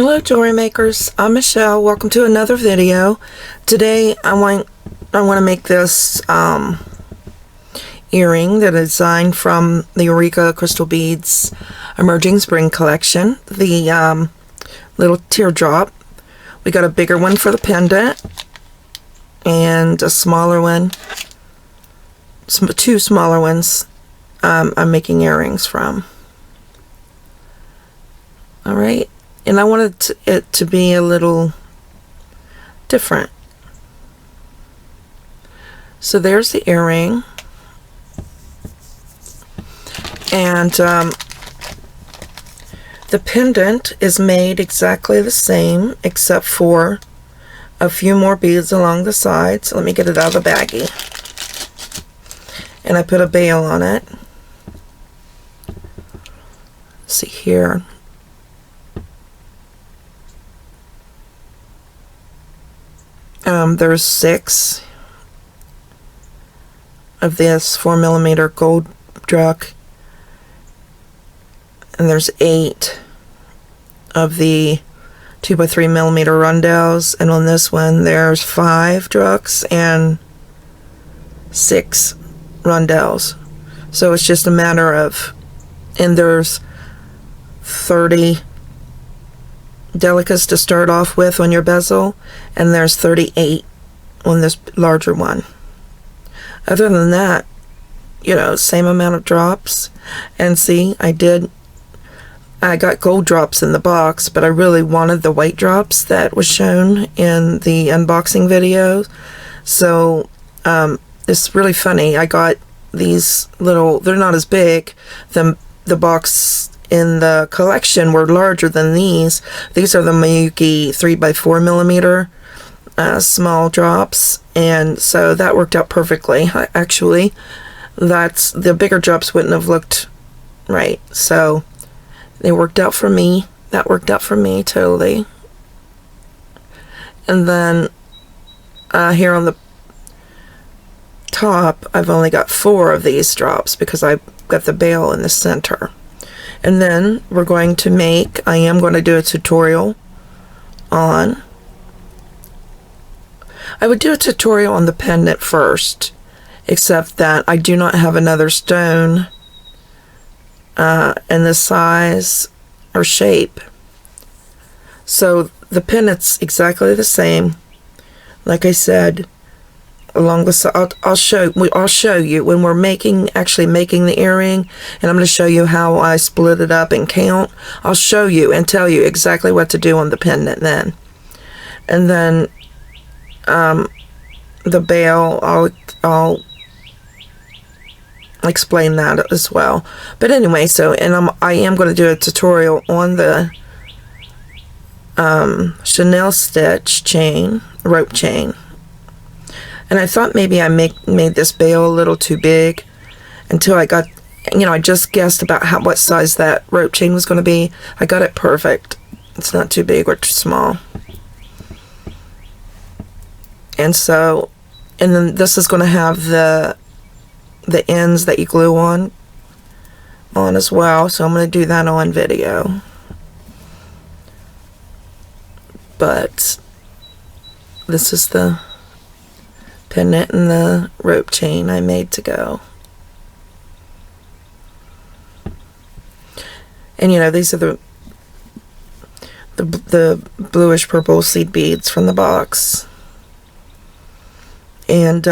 Hello jewelry makers, I'm Michelle. Welcome to another video. Today I want to make this earring that is designed from the Eureka Crystal Beads Emerging Spring Collection. The little teardrop. We got a bigger one for the pendant and a smaller one. Two smaller ones I'm making earrings from. Alright. And I wanted it to be a little different. So there's the earring. And the pendant is made exactly the same, except for a few more beads along the sides. Let me get it out of the baggie. And I put a bail on it. Let's see here. There's 6 of this 4mm gold druck, and there's 8 of the 2x3mm rondelles, and on this one there's 5 drucks and 6 rondelles. So it's just a matter of, and there's 30 Delicas to start off with on your bezel, and there's 38 on this larger one. Other than that, you know, same amount of drops. And see, I got gold drops in the box, but I really wanted the white drops that was shown in the unboxing video. So it's really funny. I got these little, they're not as big. The box in the collection were larger than these. These are the Miyuki 3x4mm small drops, and so that worked out perfectly. Actually, that's the bigger drops wouldn't have looked right, so they worked out for me. That worked out for me totally. And then here on the top, I've only got 4 of these drops because I've got the bail in the center. And then we're going to make, I am going to do a tutorial on, I would do a tutorial on the pendant first, except that I do not have another stone in this size or shape. So the pendant's exactly the same, like I said, along the side. I'll show you when we're actually making the earring, and I'm going to show you how I split it up and count. I'll show you and tell you exactly what to do on the pendant then. And then the bail, I'll explain that as well. But anyway, so, and I am going to do a tutorial on the chenille stitch chain, rope chain. And I thought maybe I made this bail a little too big until I got, you know, I just guessed about what size that rope chain was going to be. I got it perfect. It's not too big or too small. And so, and then this is going to have the ends that you glue on as well. So I'm going to do that on video. But this is the pendant and the rope chain I made to go. And you know, these are the bluish purple seed beads from the box. And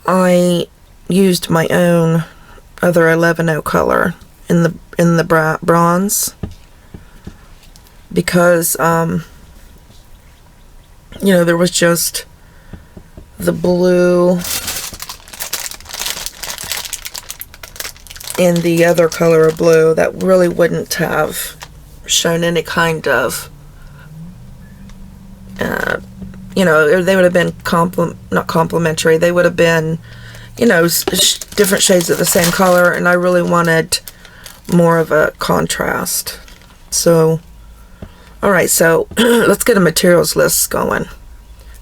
I used my own other 11-0 color in the bronze because you know, there was just the blue and the other color of blue that really wouldn't have shown any kind of, you know, they would have been not complementary. They would have been, you know, different shades of the same color, and I really wanted more of a contrast. So, alright, so let's get a materials list going.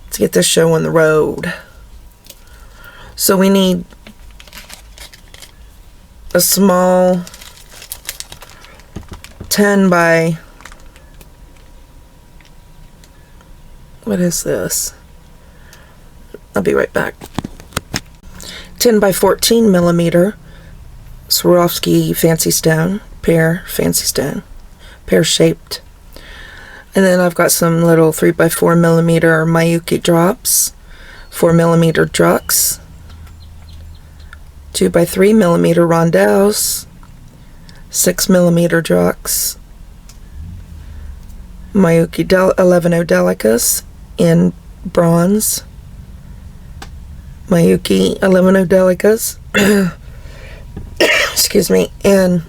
Let's get this show on the road. So we need a small 10 by, what is this? I'll be right back. 10 by 14 millimeter Swarovski fancy stone, pear fancy stone, pear shaped. And then I've got some little 3 by 4 millimeter Miyuki drops, 4 millimeter drucks, 2 by 3 millimeter rondelles, 6 millimeter drucks, Miyuki 11 Delicas in bronze, Miyuki 11 Delicas, excuse me, in,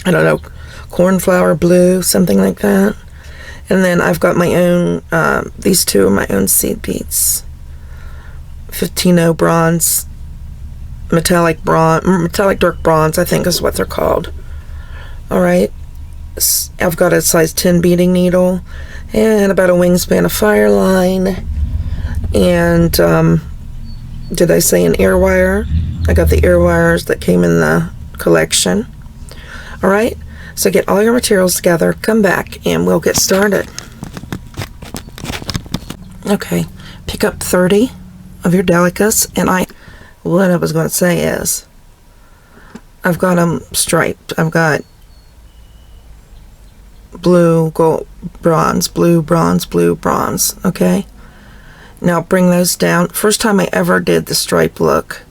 I don't know, cornflower blue, something like that. And then I've got my own, these two are my own seed beads. 15 bronze, metallic dark bronze, I think is what they're called. Alright, I've got a size 10 beading needle, and about a wingspan of fire line, and, did I say an ear wire? I got the ear wires that came in the collection. Alright, so get all your materials together, come back, and we'll get started. Okay, pick up 30 of your Delicas, and what I was going to say is, I've got them striped. I've got blue, gold, bronze, blue, bronze, blue, bronze, okay? Now bring those down. First time I ever did the stripe look,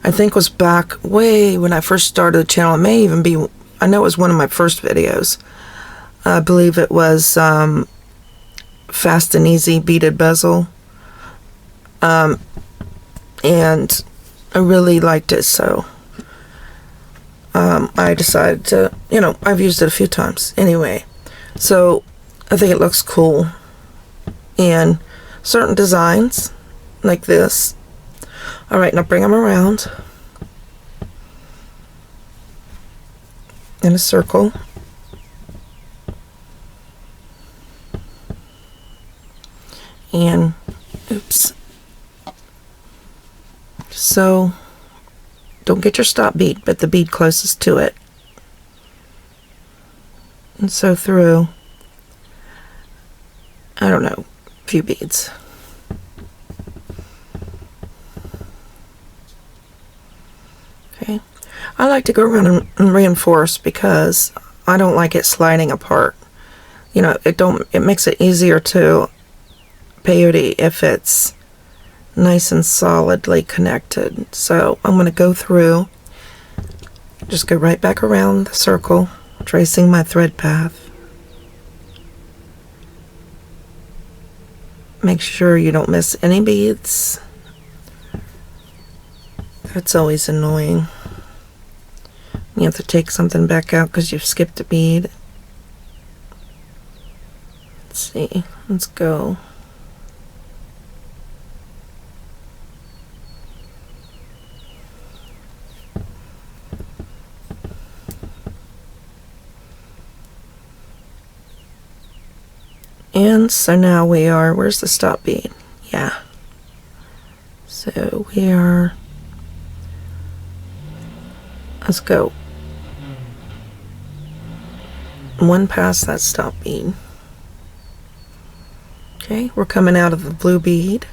I think was back way when I first started the channel. It may even be, I know it was one of my first videos. I believe it was Fast and Easy Beaded Bezel. And I really liked it, so I decided to, I've used it a few times. Anyway, so I think it looks cool. And certain designs, like this. Alright, now bring them around in a circle. And, oops. So, don't get your stop bead, but the bead closest to it. And sew through, I don't know, a few beads. Okay. I like to go around and reinforce because I don't like it sliding apart. It makes it easier to peyote if it's nice and solidly connected. So I'm going to go through, just go right back around the circle, tracing my thread path. Make sure you don't miss any beads. That's always annoying. You have to take something back out because you've skipped a bead. Let's see, let's go. And so now we are, where's the stop bead? Yeah. So we are, let's go one past that stop bead. Okay, we're coming out of the blue bead.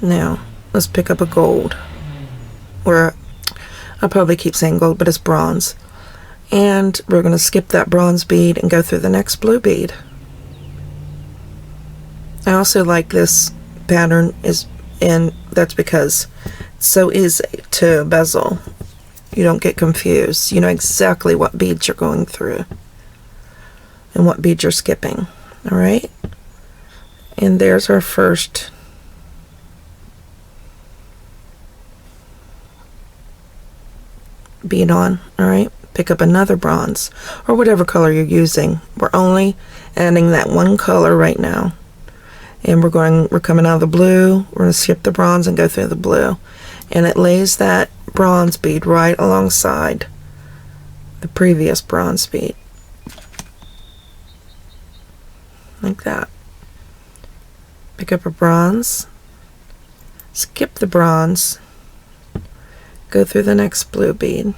Now, let's pick up a gold. Or, I'll probably keep saying gold, but it's bronze. And we're going to skip that bronze bead and go through the next blue bead. I also like this pattern, and that's because it's so easy to bezel. You don't get confused. You know exactly what beads you're going through and what beads you're skipping. Alright? And there's our first bead on. Alright? Pick up another bronze or whatever color you're using. We're only adding that one color right now. And we're coming out of the blue. We're going to skip the bronze and go through the blue. And it lays that bronze bead right alongside the previous bronze bead. Like that. Pick up a bronze. skip the bronze, go through the next blue bead.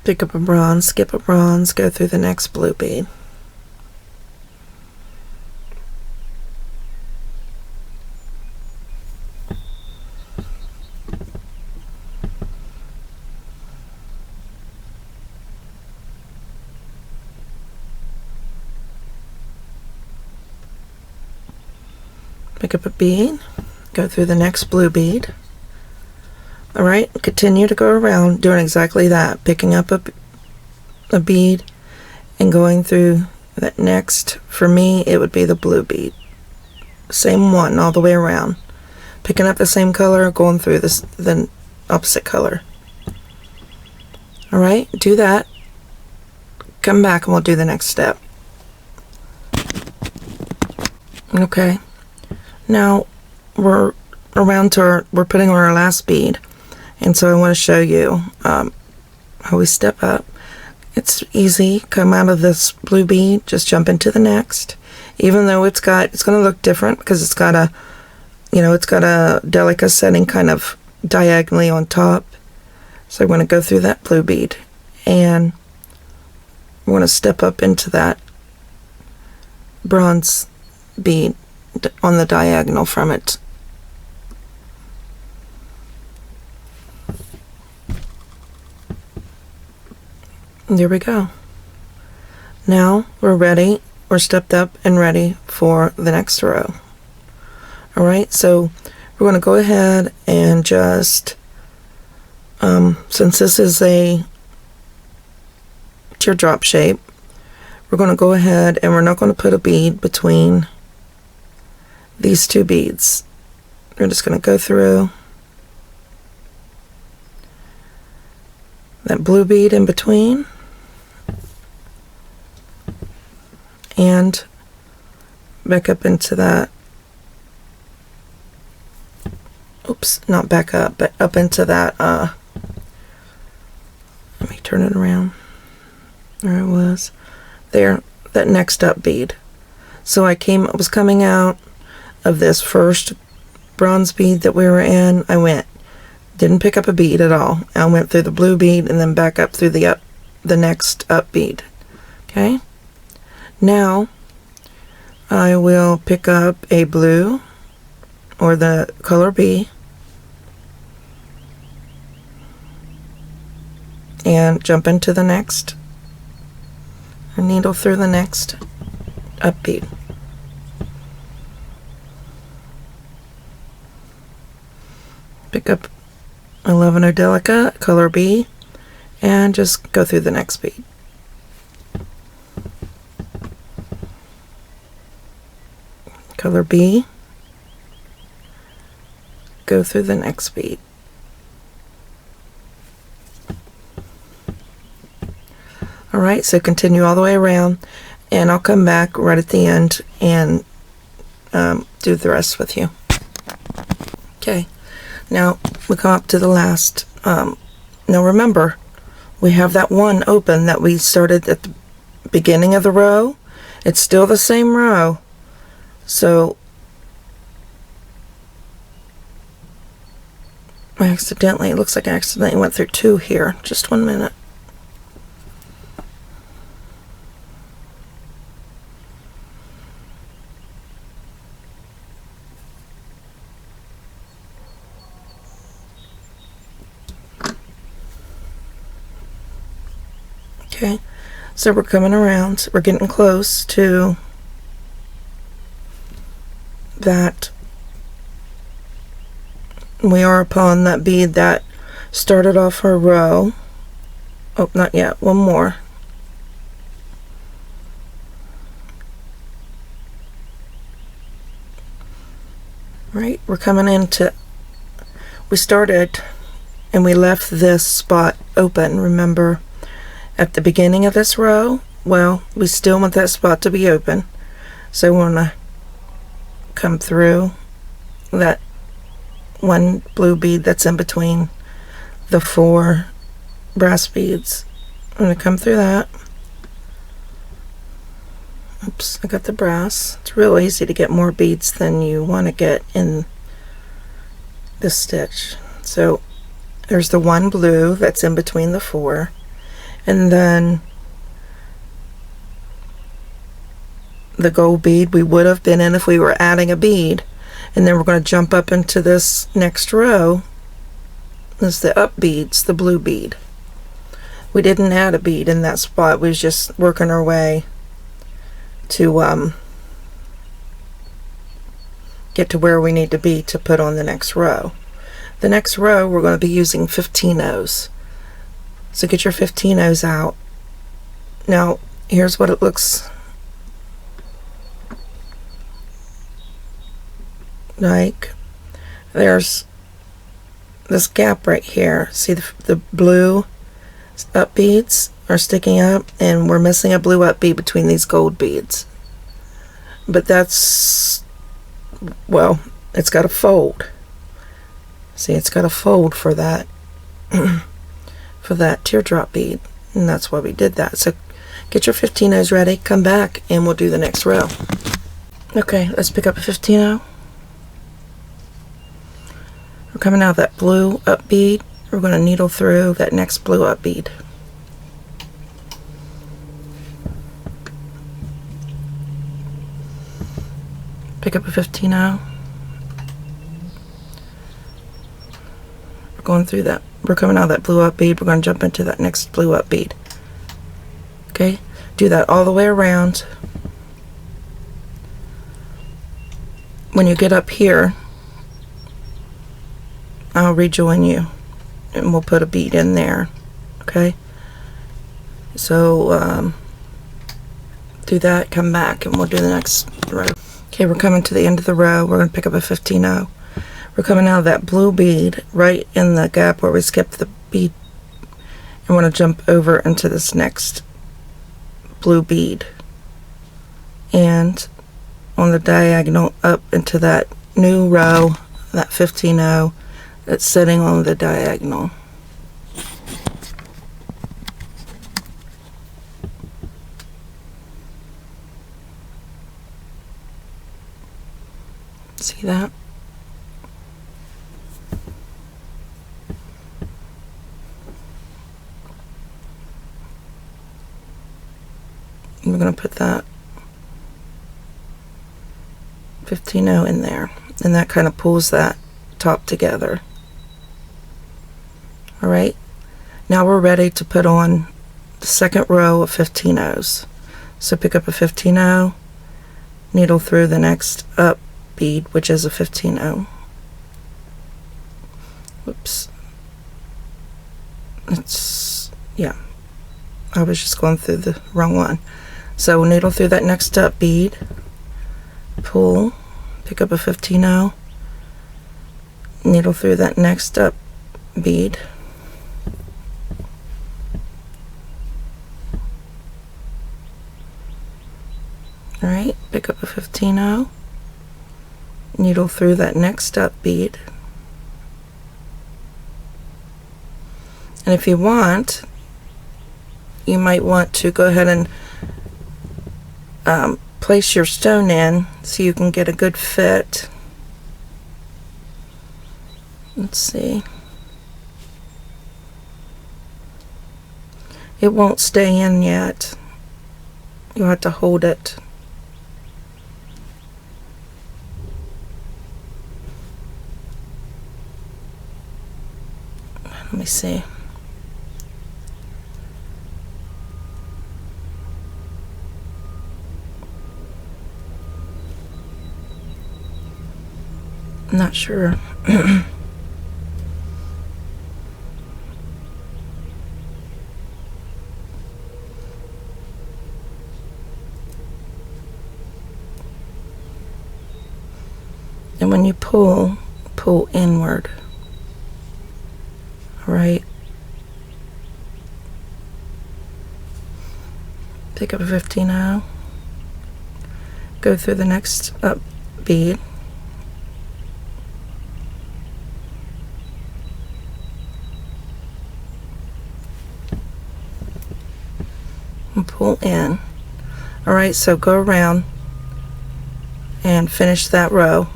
Pick up a bronze, skip a bronze, go through the next blue bead. Pick up a bead, go through the next blue bead. Alright, continue to go around doing exactly that, picking up a bead and going through that next. For me, it would be the blue bead. Same one all the way around. Picking up the same color, going through the opposite color. Alright, do that. Come back and we'll do the next step. Okay. Now we're putting on our last bead, and so I want to show you how we step up. It's easy. Come out of this blue bead, just jump into the next. Even though it's going to look different because it's got a Delicas setting kind of diagonally on top. So I'm going to go through that blue bead, and we're going to step up into that bronze bead on the diagonal from it. There we go. Now we're ready. We're stepped up and ready for the next row. Alright, so we're going to go ahead and just, since this is a teardrop shape, we're going to go ahead and we're not going to put a bead between these two beads. We're just going to go through that blue bead in between and back up into that, oops, not back up, but up into that, let me turn it around. There it was. There, that next up bead. So I was coming out of this first bronze bead that we were in. Didn't pick up a bead at all. I went through the blue bead and then back up through the next up bead. Okay. Now I will pick up a blue or the color B and jump into the next and needle through the next up bead. Pick up 11 Delica, color B, and just go through the next bead. Color B, go through the next bead. Alright, so continue all the way around, and I'll come back right at the end and do the rest with you. Okay. Now we come up to the last. Now remember, we have that one open that we started at the beginning of the row. It's still the same row. So it looks like I accidentally went through two here. Just 1 minute. Okay, so we're coming around, we're getting close to that. We are upon that bead that started off our row. Oh, not yet, one more. Right, we're coming into, we started and we left this spot open, remember? At the beginning of this row, well, we still want that spot to be open. So we want to come through that one blue bead that's in between the 4 brass beads. I'm going to come through that. Oops, I got the brass. It's real easy to get more beads than you want to get in this stitch. So there's the 1 blue that's in between the 4, and then the gold bead we would have been in if we were adding a bead, and then we're going to jump up into this next row. This is the up beads, the blue bead. We didn't add a bead in that spot. We was just working our way to get to where we need to be to put on the next row. The next row we're going to be using 15-ohs. So get your 15-ohs out. Now here's what it looks like. There's this gap right here. See the blue up beads are sticking up, and we're missing a blue up bead between these gold beads. But that's, well, it's got to fold. See, it's got to fold for that for that teardrop bead, and that's why we did that. So get your 15-ohs ready, come back, and we'll do the next row. Okay, let's pick up a 15-oh. We're coming out of that blue up bead. We're going to needle through that next blue up bead. Pick up a 15-oh. We're going through that. We're coming out of that blue up bead. We're going to jump into that next blue up bead. Okay, do that all the way around. When you get up here, I'll rejoin you, and we'll put a bead in there. Okay, so do that, come back, and we'll do the next row. Okay, we're coming to the end of the row. We're going to pick up a 15-oh. We're coming out of that blue bead right in the gap where we skipped the bead, and we're going to jump over into this next blue bead, and on the diagonal up into that new row, that 15-oh that's sitting on the diagonal. See that? And we're going to put that 15-oh in there, and that kind of pulls that top together. Alright, now we're ready to put on the second row of 15-ohs. So pick up a 15-oh, needle through the next up bead, which is a 15-oh. Whoops. It's, yeah, I was just going through the wrong one. So needle through that next up bead, pull, pick up a 15-oh, needle through that next up bead, alright, pick up a 15-oh, needle through that next up bead, and if you want, you might want to go ahead and place your stone in so you can get a good fit. Let's see. It won't stay in yet. You'll have to hold it. Let me see. I'm not sure. And when you pull inward. Right. Pick up a 15-oh. Go through the next up bead. in. Alright, so go around and finish that row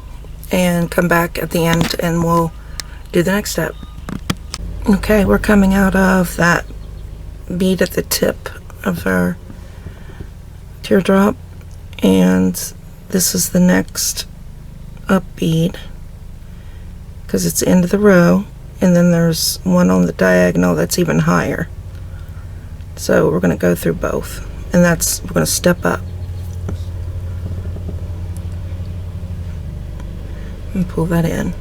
and come back at the end and we'll do the next step. Okay, we're coming out of that bead at the tip of our teardrop, and this is the next up bead because it's the end of the row, and then there's one on the diagonal that's even higher. So we're going to go through both, and we're going to step up and pull that in.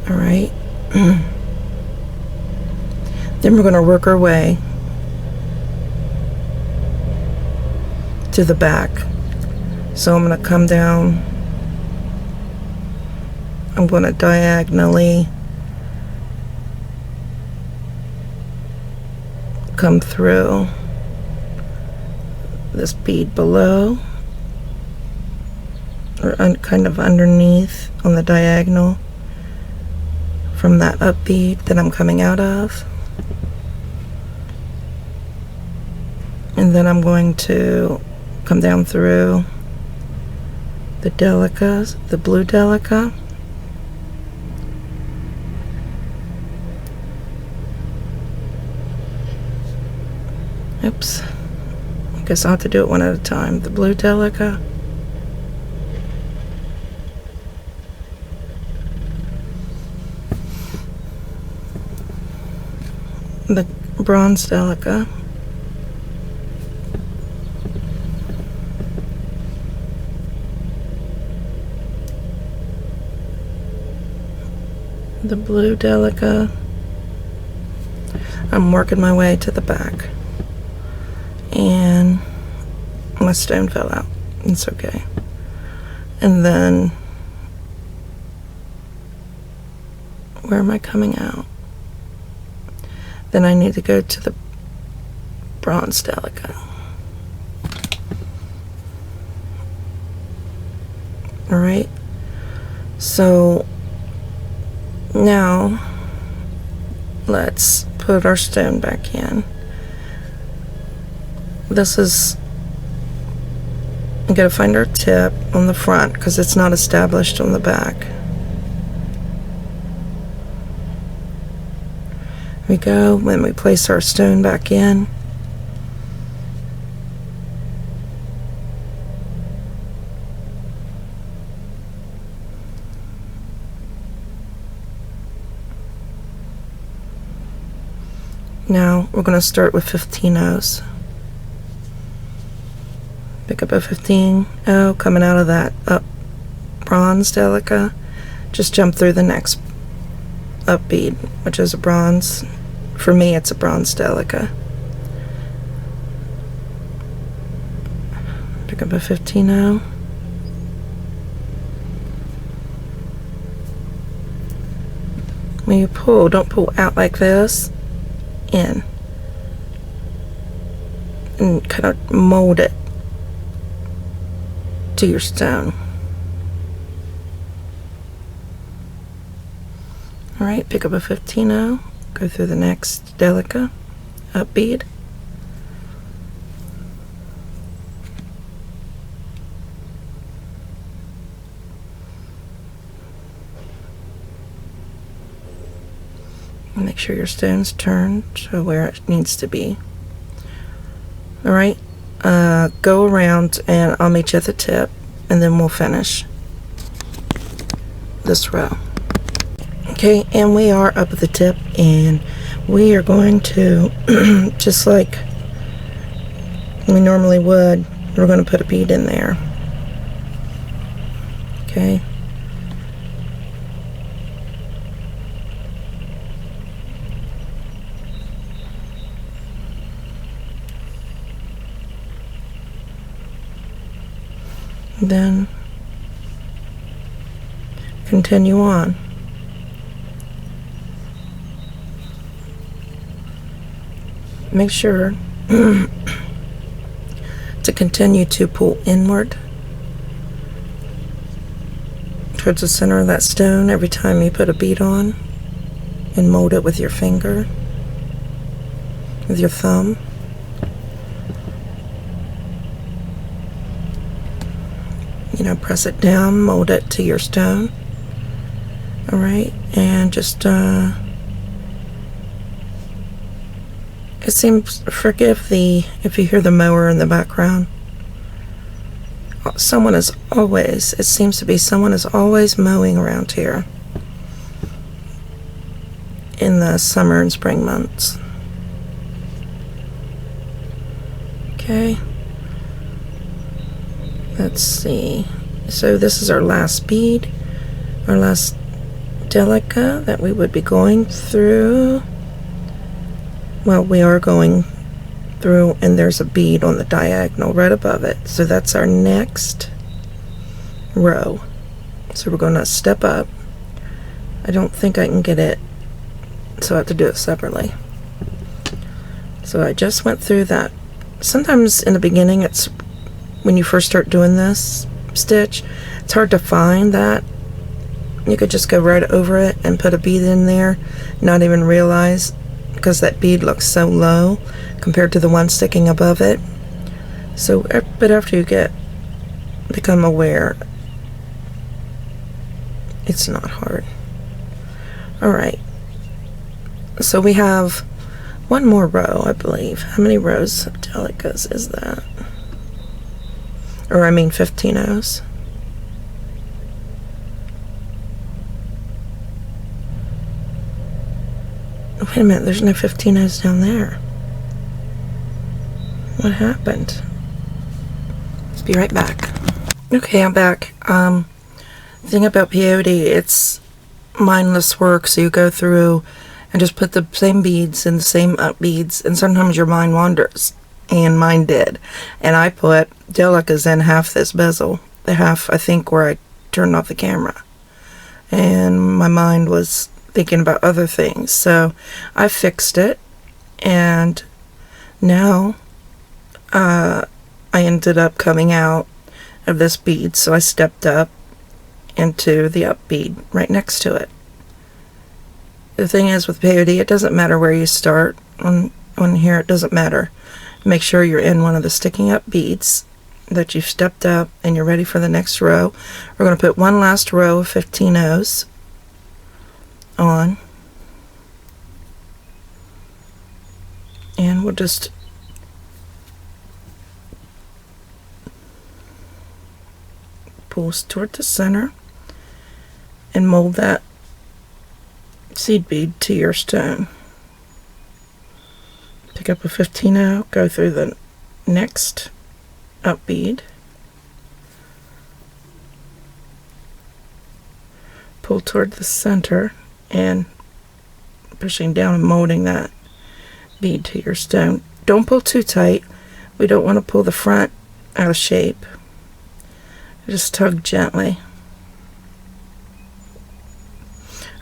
Alright. Then we're going to work our way to the back. So I'm going to come down, I'm going to diagonally come through this bead below, or kind of underneath on the diagonal from that up bead that I'm coming out of. And then I'm going to come down through the Delicas, the blue Delica. Oops. I guess I'll have to do it one at a time. The blue Delica. The bronze Delica. The blue Delica. I'm working my way to the back, and my stone fell out. It's okay. And then where am I coming out? Then I need to go to the bronze Delica. Alright, so now let's put our stone back in. This is, I'm going to find our tip on the front because it's not established on the back. Here we go. When we place our stone back in, now we're going to start with 15-ohs. Pick up a 15-oh coming out of that up bronze Delica. Just jump through the next up bead, which is a bronze. For me, it's a bronze Delica. Pick up a 15-oh. When you pull, don't pull out like this. In. And kind of mold it to your stone. Alright, pick up a 15-oh, go through the next Delica, up bead. Make sure your stone's turned to where it needs to be. Alright, go around and I'll meet you at the tip, and then we'll finish this row. Okay, and we are up at the tip, and we are going to just like we normally would, we're going to put a bead in there. Okay, then continue on. Make sure to continue to pull inward towards the center of that stone every time you put a bead on, and mold it with your finger. with your thumb. You know, press it down, mold it to your stone. Alright, and just, it seems, forgive if you hear the mower in the background. Someone is always, it seems to be someone is always mowing around here in the summer and spring months. Okay. Let's see. So this is our last bead, our last Delica that we would be going through. Well, we are going through, and there's a bead on the diagonal right above it. So that's our next row. So we're going to step up. I don't think I can get it, so I have to do it separately. So I just went through that. Sometimes in the beginning, it's when you first start doing this stitch, it's hard to find that. You could just go right over it and put a bead in there, not even realize, because that bead looks so low compared to the one sticking above it. So, but after you become aware, it's not hard. Alright, so we have one more row, I believe. How many rows of Delicas is that? Or I mean 15 O's. Wait a minute, there's no 15 O's down there. What happened? Let's be right back. Okay, I'm back. Thing about peyote, it's mindless work, so you go through and just put the same beads and the same beads, and sometimes your mind wanders, and mine did. And I put Delicas in half this bezel, the half, I think, where I turned off the camera. And my mind was thinking about other things, so I fixed it, and now I ended up coming out of this bead, so I stepped up into the up bead right next to it. The thing is with peyote, it doesn't matter where you start. On here, it doesn't matter. Make sure you're in one of the sticking up beads, that you've stepped up, and you're ready for the next row. We're going to put one last row of 15 O's on, and we'll just pull toward the center and mold that seed bead to your stone. Pick up a 15 O, go through the next up bead, pull toward the center, and pushing down and molding that bead to your stone. Don't pull too tight. We don't want to pull the front out of shape. Just tug gently.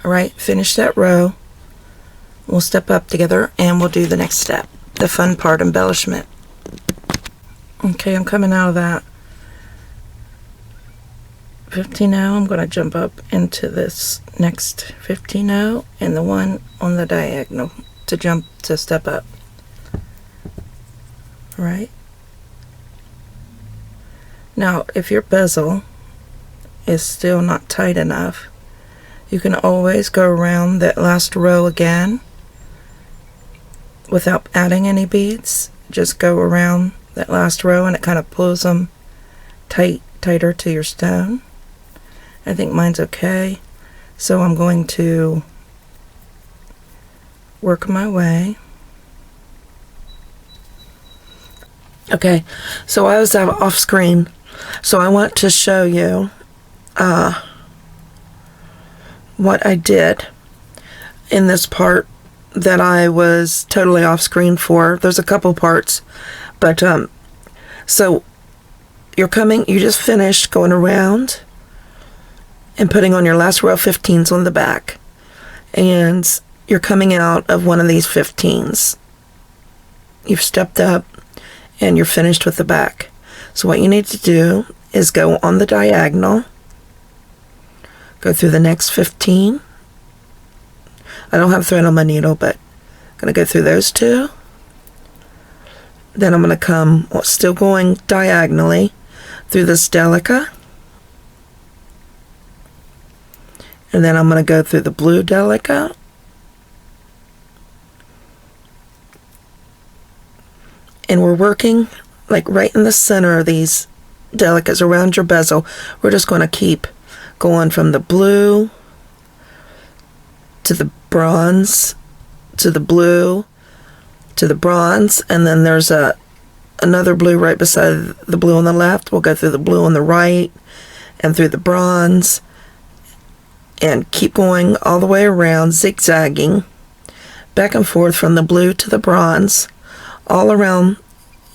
Alright, finish that row. We'll step up together and we'll do the next step, the fun part, embellishment. Okay, I'm coming out of that 15 O. I'm going to jump up into this next 15 O and the one on the diagonal to step up. Alright. Now, if your bezel is still not tight enough, you can always go around that last row again without adding any beads. Just go around that last row and it kind of pulls them tighter to your stone. I think mine's okay, so I'm going to work my way. Okay, so I was off screen, so I want to show you what I did in this part that I was totally off screen for. There's a couple parts, but so you just finished going around and putting on your last row of 15s on the back, and you're coming out of one of these 15s. You've stepped up and you're finished with the back. So what you need to do is go on the diagonal, go through the next 15. I don't have thread on my needle, but I'm going to go through those two, Then I'm going to come, still going diagonally, through this Delica. And then I'm going to go through the blue Delica. And we're working like right in the center of these Delicas around your bezel. We're just going to keep going from the blue to the bronze to the blue to the bronze, and then there's another blue right beside the blue on the left. We'll go through the blue on the right and through the bronze and keep going all the way around, zigzagging back and forth from the blue to the bronze all around.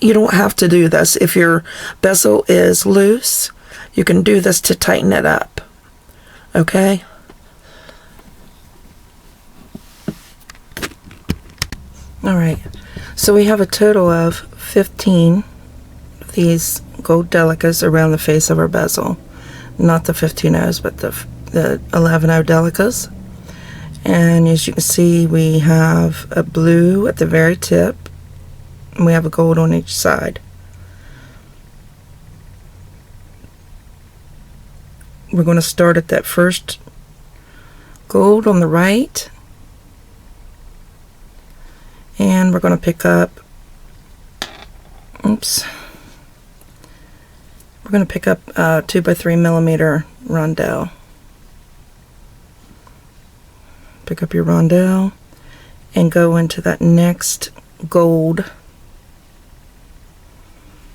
You don't have to do this. If your bezel is loose, you can do this to tighten it up. Okay? Alright, so we have a total of 15 of these gold Delicas around the face of our bezel. Not the 15 O's, but the 11 O Delicas. And as you can see, we have a blue at the very tip, and we have a gold on each side. We're going to start at that first gold on the right, and we're going to pick up, we're going to pick up a 2 by 3 millimeter rondelle. Pick up your rondelle and go into that next gold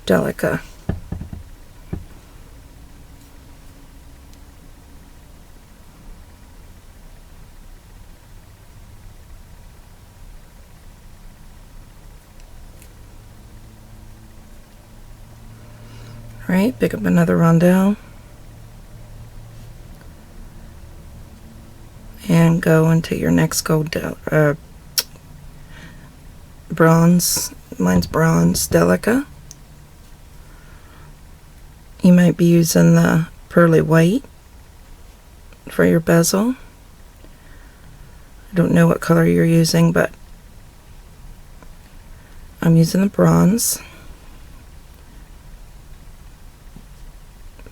Delica. Alright, pick up another rondelle and go into your next gold bronze, mine's bronze Delica. You might be using the pearly white for your bezel. I don't know what color you're using, but I'm using the bronze.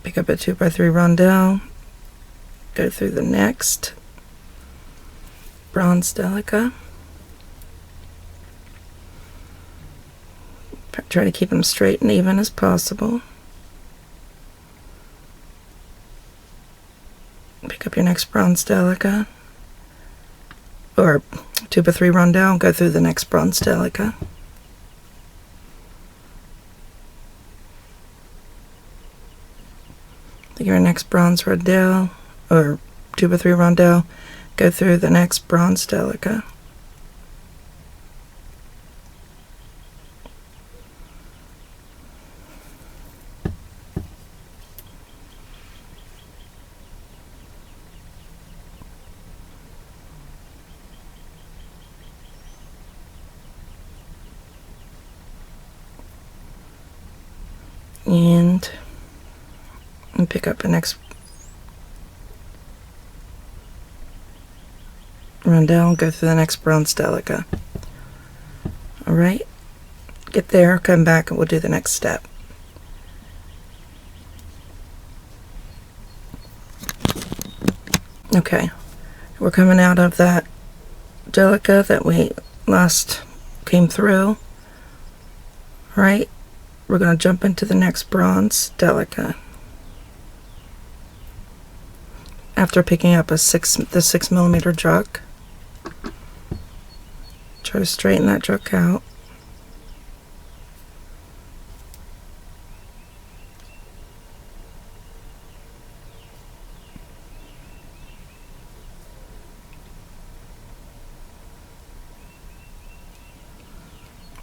Pick up a 2 by 3 rondelle, go through the next bronze Delica. Try to keep them straight and even as possible. Pick up your next bronze Delica, or 2 by 3 rondelle, go through the next bronze Delica. Your next bronze rondelle, or 2 by 3 rondelle, go through the next bronze Delica. And pick up the next rondelle and go through the next bronze Delica. Alright, get there, come back, and we'll do the next step. Okay, we're coming out of that Delica that we last came through. Alright, we're going to jump into the next bronze Delica. After picking up the 6 millimeter juck, try to straighten that juck out.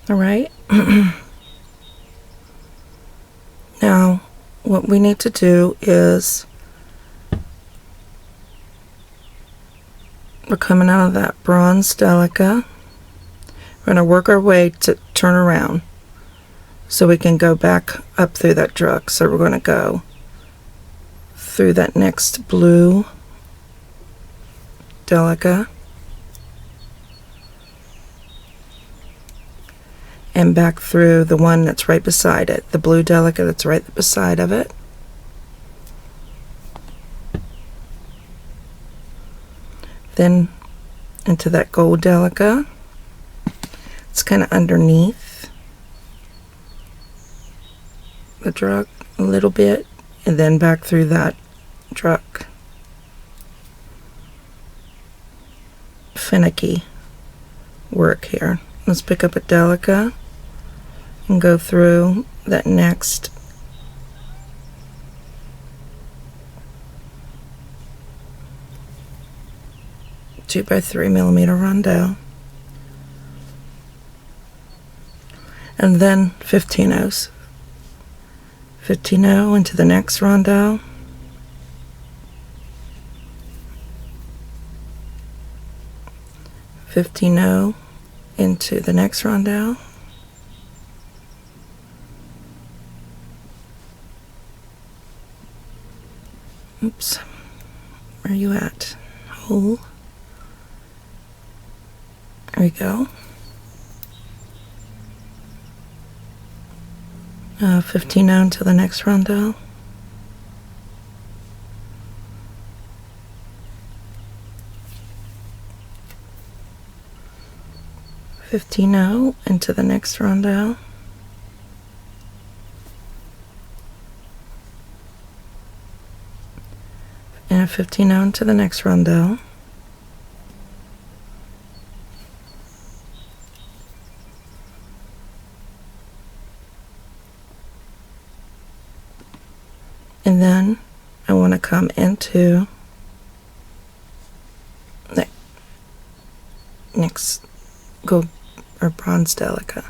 All right. Now, what we need to do is, we're coming out of that bronze Delica. We're going to work our way to turn around so we can go back up through that juck. So we're going to go through that next blue Delica, and back through the one that's right beside it, the blue Delica that's right beside of it. Then into that gold Delica. It's kind of underneath the drug a little bit, and then back through that drug. Finicky work here. Let's pick up a Delica and go through that next two by 3mm rondelle, and then 15-0s. 15-0 into the next rondelle, into the next rondelle, oops, where are you at? Hole. There we go. 15-0 into the next rondelle. Into the next rondelle. And 15-0 into the next rondelle. And then I want to come into the next gold or bronze Delica.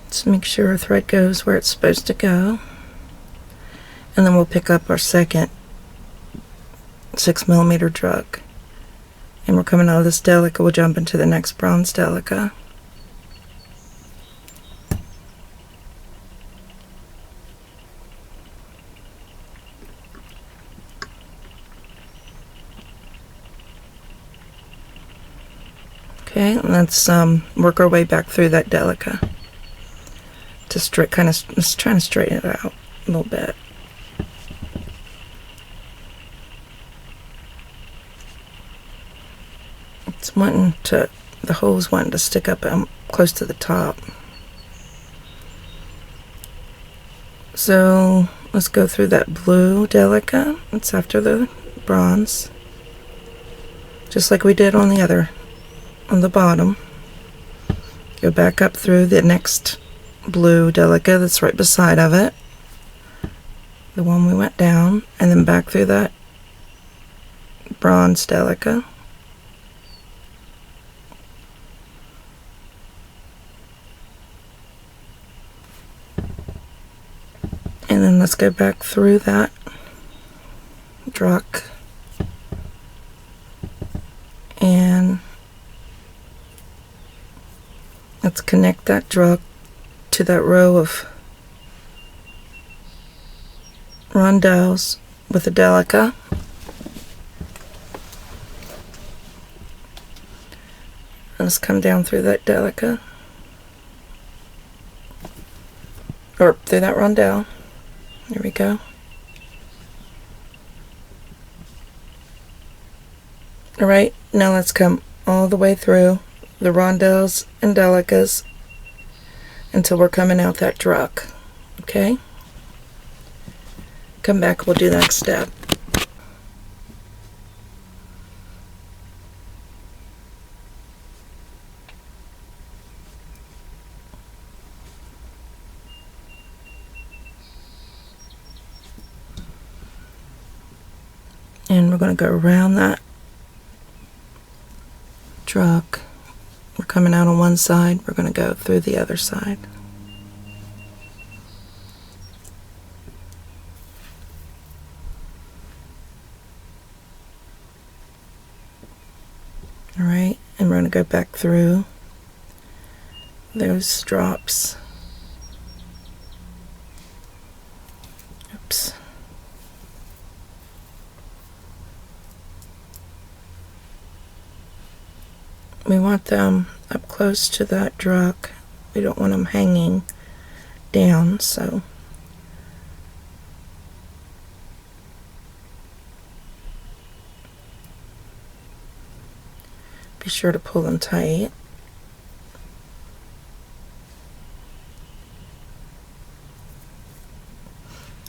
Just make sure our thread goes where it's supposed to go. And then we'll pick up our second 6mm drug. And we're coming out of this Delica, we'll jump into the next bronze Delica. Okay, and let's work our way back through that Delica. Just trying to straighten it out a little bit. It's the hole's wanting to stick up close to the top. So let's go through that blue Delica. It's after the bronze, just like we did on the bottom. Go back up through the next blue Delica that's right beside of it, the one we went down, and then back through that bronze Delica. And then let's go back through that druck and let's connect that druck to that row of rondelles with a Delica. And let's come down through that Delica, or through that rondelle. There we go. Alright, now let's come all the way through the rondelles and Delicas until we're coming out that druck. Okay? Come back, we'll do the next step. And we're going to go around that druck. We're coming out on one side, we're going to go through the other side. Alright, and we're going to go back through those drops. Oops. We want them up close to that druck. We don't want them hanging down, so be sure to pull them tight.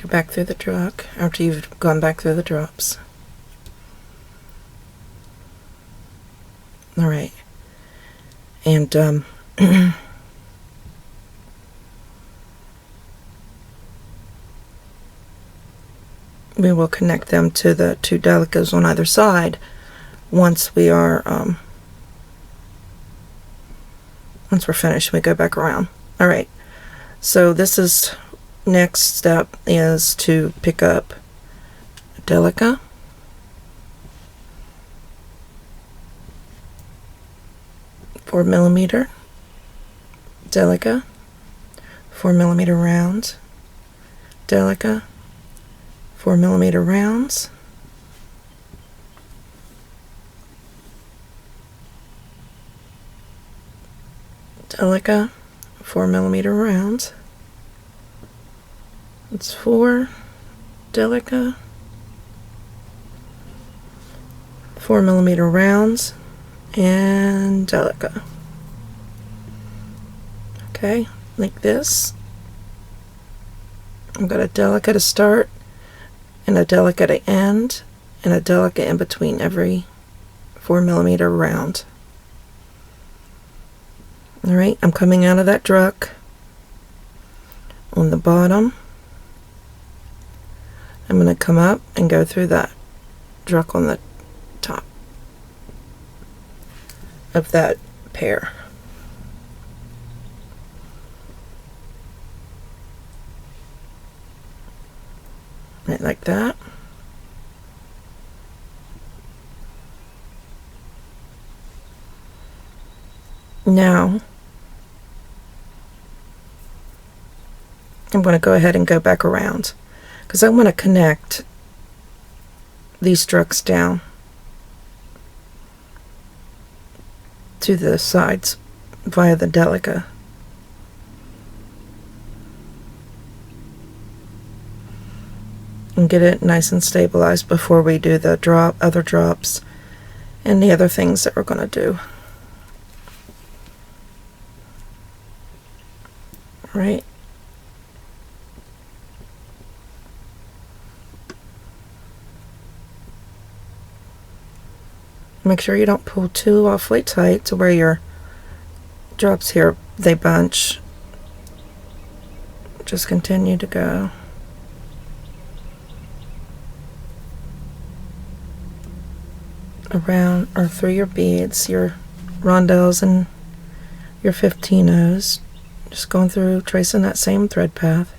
Go back through the druck after you've gone back through the drops. All right, and we will connect them to the two Delicas on either side once we are once we're finished. We go back around. All right, so this is next step is to pick up a Delica, four millimeter Delica, 4mm round Delica, 4mm rounds, Delica, 4mm rounds. It's 4 Delica, 4mm rounds, and Delica. Okay, like this. I've got a Delica to start, and a Delica to end, and a Delica in between every 4mm round. Alright, I'm coming out of that druck on the bottom. I'm going to come up and go through that druck on the top of that pear. Right, like that. Now, I'm going to go ahead and go back around because I want to connect these drucks down to the sides via the Delica. And get it nice and stabilized before we do the other drops and the other things that we're going to do. All right. Make sure you don't pull too awfully tight to where your drops here, they bunch. Just continue to go. Around or through your beads, your rondelles and your 15-ohs. Just going through, tracing that same thread path.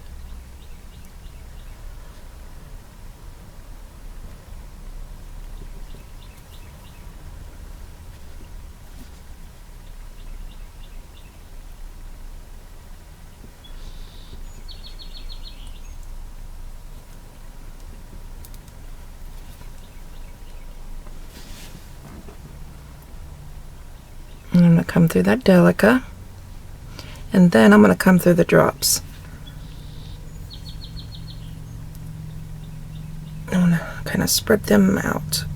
I'm going to come through that Delica, and then I'm going to come through the drops. I'm going to kind of spread them out.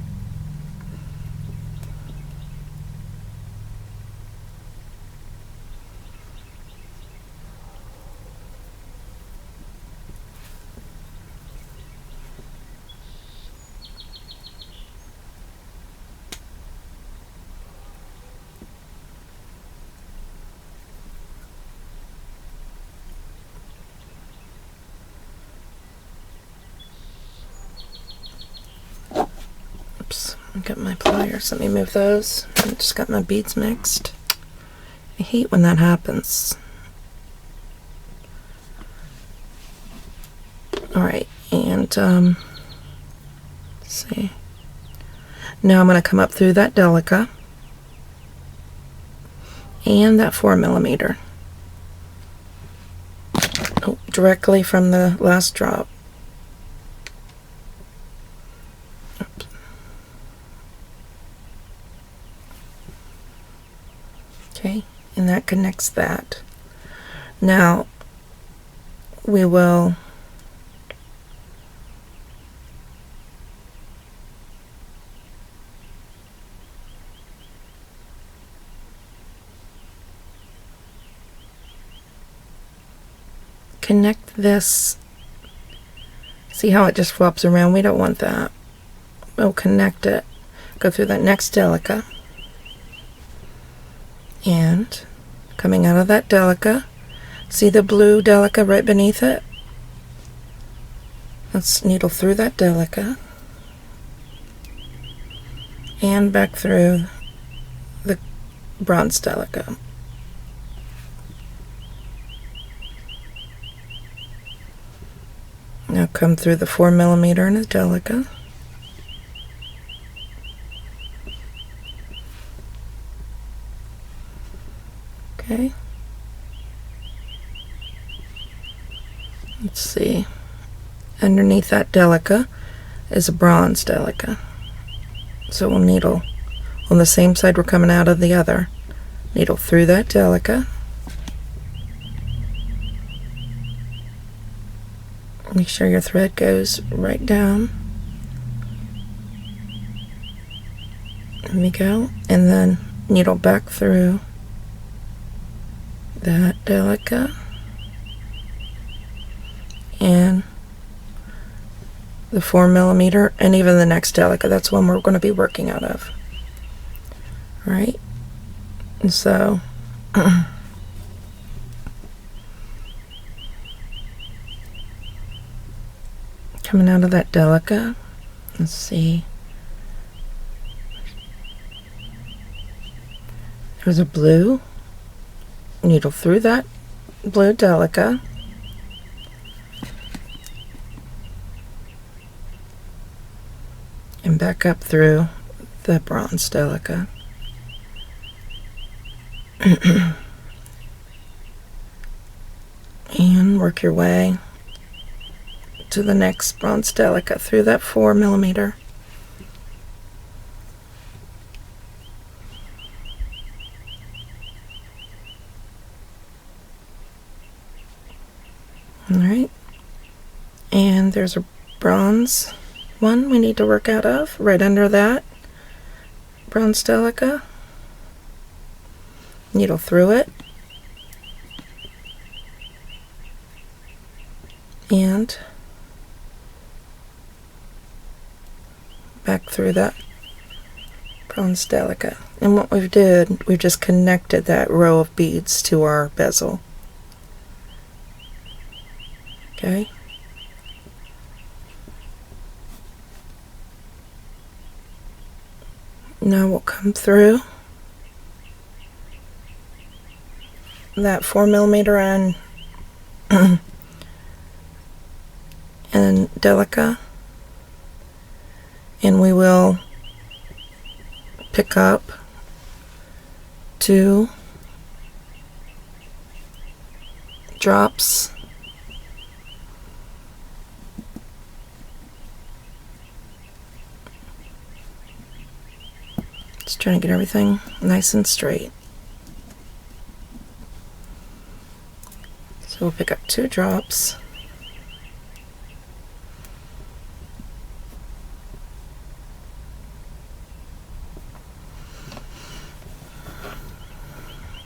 Oops, I got my pliers. Let me move those. I just got my beads mixed. I hate when that happens. Alright, and let's see. Now I'm going to come up through that Delica and that 4mm. Oh, directly from the last drop. Okay, and that connects that. Now we will connect this. See how it just flops around? We don't want that. We'll connect it. Go through that next Delica. And coming out of that Delica, see the blue Delica right beneath it? Let's needle through that Delica and back through the bronze Delica. Now come through the 4mm in a Delica. Okay. Let's see. Underneath that Delica is a bronze Delica. So we'll needle on the same side we're coming out of the other. Needle through that Delica. Make sure your thread goes right down. There we go. And then needle back through that Delica and the 4mm and even the next Delica. That's one we're going to be working out of. Right? And so coming out of that Delica, let's see. There's a blue. Needle through that blue Delica. And back up through the bronze Delica. And work your way to the next bronze Delica through that 4mm. Alright, and there's a bronze one we need to work out of right under that bronze Delica. Needle through it and back through that bronze Delica. And what we've just connected that row of beads to our bezel. Okay. Now we'll come through that 4mm and Delica, and we will pick up 2 drops just trying to get everything nice and straight. So we'll pick up 2 drops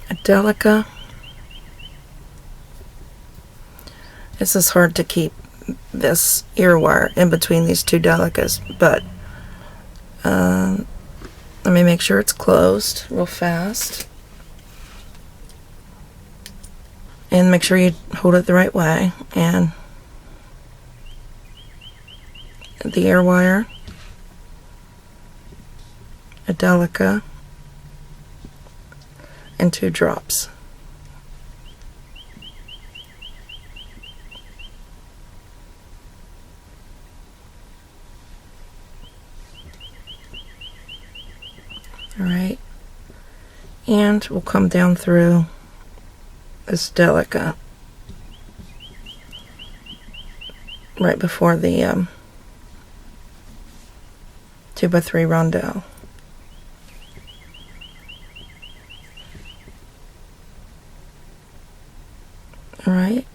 a Delica. This is hard to keep this ear wire in between these 2 Delicas, but let me make sure it's closed real fast. And make sure you hold it the right way. And the ear wire, a Delica, and 2 drops. Alright, and we'll come down through this Delica right before the 2x3 rondelle. All right.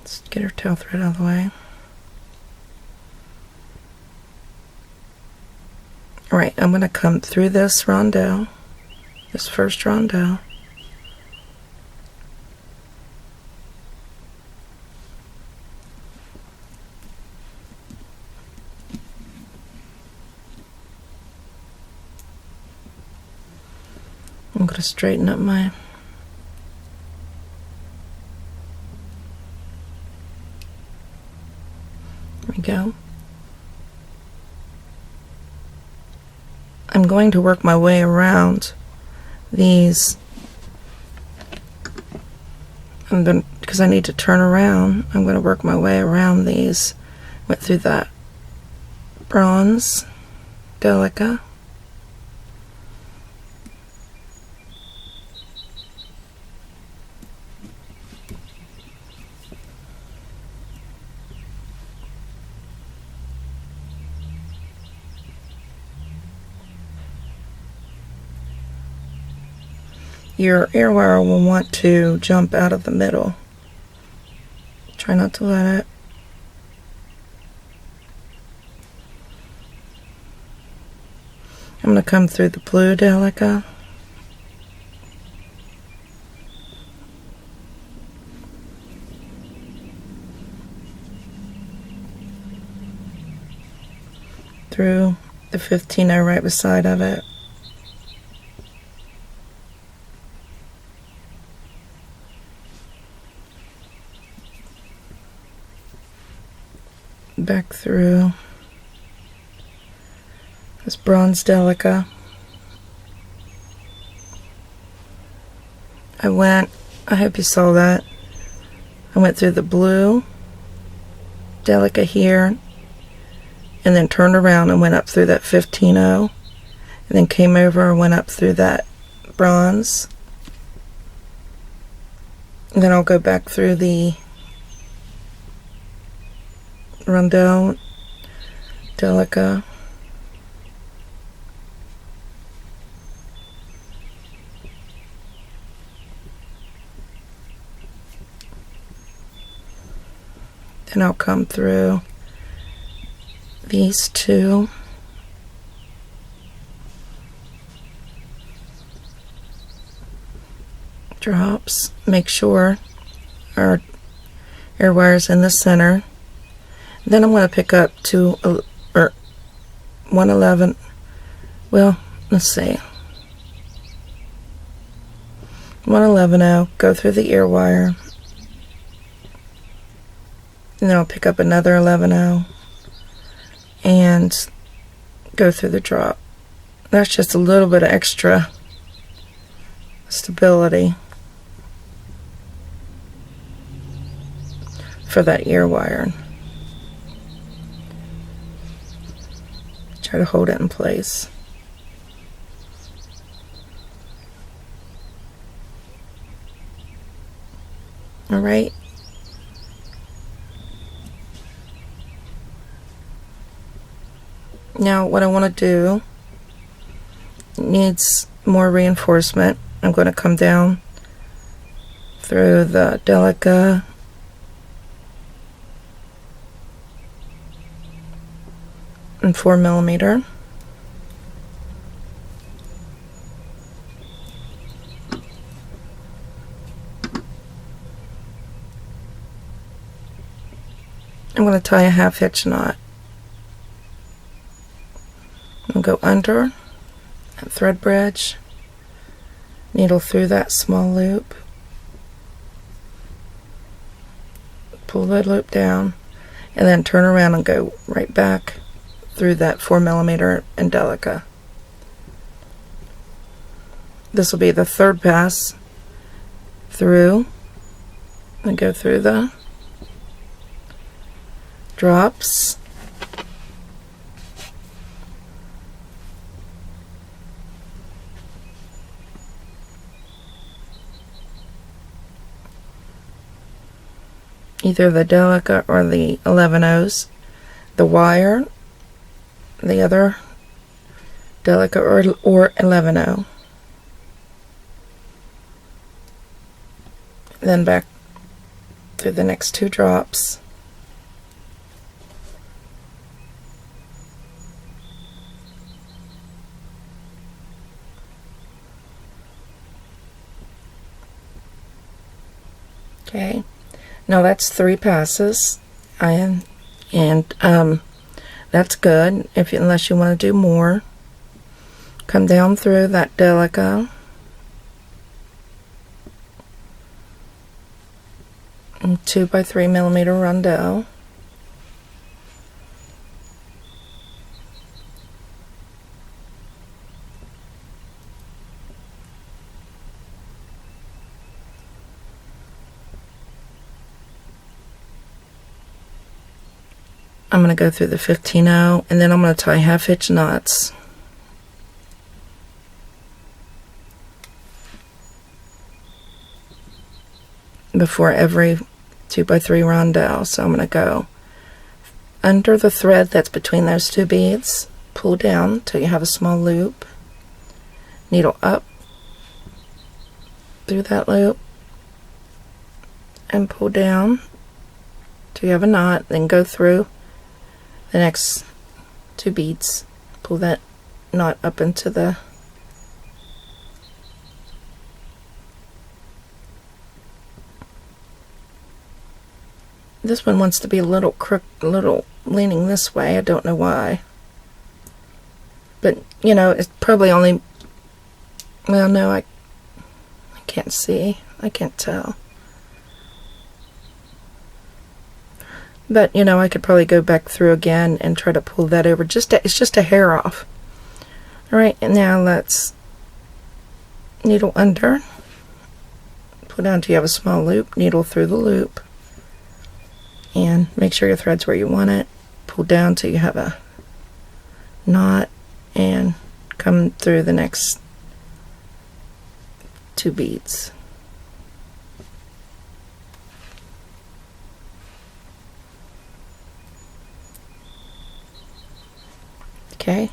Let's get her tail thread out of the way. All right, I'm going to come through this rondelle, this first rondelle. I'm going to straighten up my there we go. I'm going to work my way around these, and then because I need to turn around, I'm going to work my way around these. Went through that bronze Delica. Your ear wire will want to jump out of the middle. Try not to let it. I'm going to come through the blue Delica. Through the 15-0 right beside of it. Back through this bronze Delica. I hope you saw that. I went through the blue Delica here, and then turned around and went up through that 15-0, and then came over and went up through that bronze. And then I'll go back through the rondelle Delica. Then I'll come through these two. Drops. Make sure our air wire's in the center. Then I'm going to pick up 111. Well, let's see. 111.0. Go through the ear wire. And then I'll pick up another 11.0 and go through the drop. That's just a little bit of extra stability for that ear wire. Try to hold it in place. All right. Now what I want to do needs more reinforcement. I'm going to come down through the Delica, and 4mm. I'm going to tie a half hitch knot. I'll go under and thread bridge, needle through that small loop, pull the loop down, and then turn around and go right back through that 4mm and Delica. This will be the third pass through, and go through the drops. Either the Delica or the 11.0s. The wire, the other Delica or 11-0. Then back through the next 2 drops. Okay, now that's 3 passes, and that's good. Unless you want to do more, come down through that Delica, and 2 by 3 millimeter rondelle. I'm going to go through the 15-0, and then I'm going to tie half-hitch knots. Before every 2 by 3 rondelle. So I'm going to go under the thread that's between those 2 beads, pull down till you have a small loop, needle up through that loop, and pull down till you have a knot, then go through the next 2 beads, pull that knot up into the this one wants to be a little leaning this way. I don't know why, but you know, it's probably only, well, no, I can't see, I can't tell. But, you know, I could probably go back through again and try to pull that over. It's just a hair off. Alright, and now let's needle under, pull down till you have a small loop, needle through the loop, and make sure your thread's where you want it. Pull down till you have a knot, and come through the next 2 beads. Okay,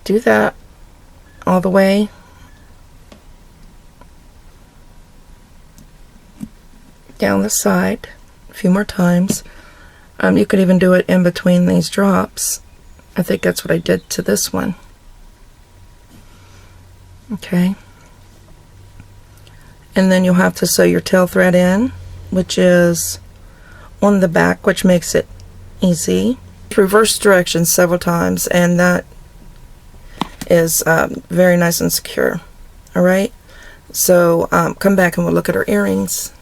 do that all the way down the side a few more times. You could even do it in between these drops. I think that's what I did to this one. Okay, and then you'll have to sew your tail thread in, which is on the back, which makes it easy. Reverse directions several times, and that is very nice and secure. Alright, so come back and we'll look at our earrings.